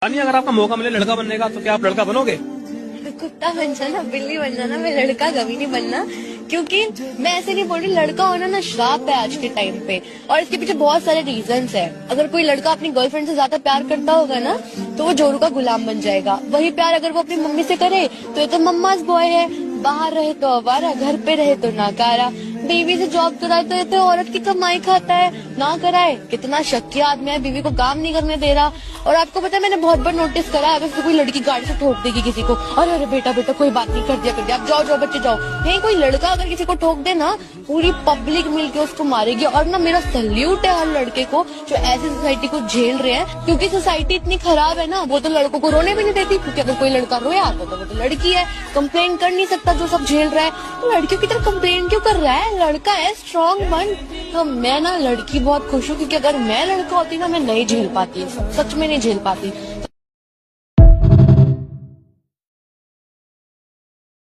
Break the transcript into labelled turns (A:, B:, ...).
A: यानी अगर आपका मौका मिले लड़का बनने का तो क्या आप लड़का बनोगे?
B: कुत्ता बन जाना, बिल्ली बन जाना, मैं लड़का कभी नहीं बनना। क्योंकि मैं ऐसे नहीं बोल रही, लड़का होना ना श्राप है आज के टाइम पे, और इसके पीछे बहुत सारे रीजंस है। अगर कोई लड़का अपनी गर्लफ्रेंड से ज्यादा प्यार करता होगा ना तो वो जोरू का गुलाम बन जाएगा। वही प्यार अगर वो अपनी मम्मी से करे तो ये तो मम्माज बॉय है, बाहर रहे तो आवारा, घर पे रहे तो नाकारा, बीवी से जॉब कराए तो ये तो औरत की कमाई खाता है, ना कराए कितना शक्की आदमी है, बीवी को काम नहीं करने दे रहा। और आपको पता है मैंने बहुत बार नोटिस करा है, अगर कोई लड़की गाड़ी से ठोक देगी किसी को, अरे अरे बेटा बेटा कोई बात नहीं, कर दिया आप जाओ जाओ बच्चे जाओ। नहीं, कोई लड़का अगर किसी को ठोक दे ना, पूरी पब्लिक मिलके उसको मारेगी। और ना मेरा सल्यूट है हर लड़के को जो ऐसी सोसाइटी को झेल रहे हैं, क्योंकि सोसाइटी इतनी खराब है ना, वो तो लड़कों को रोने भी नहीं देती। क्योंकि अगर कोई लड़का रोया तो वो तो लड़की है, कंप्लेन कर नहीं सकता जो सब झेल रहा है। तो लड़कियों की तरह कंप्लेन क्यों कर रहा है? लड़का है, स्ट्रॉन्ग बन। तो मैं ना लड़की बहुत खुश हूँ, क्योंकि अगर मैं लड़का होती ना मैं नहीं झेल पाती, सच में नहीं झेल पाती।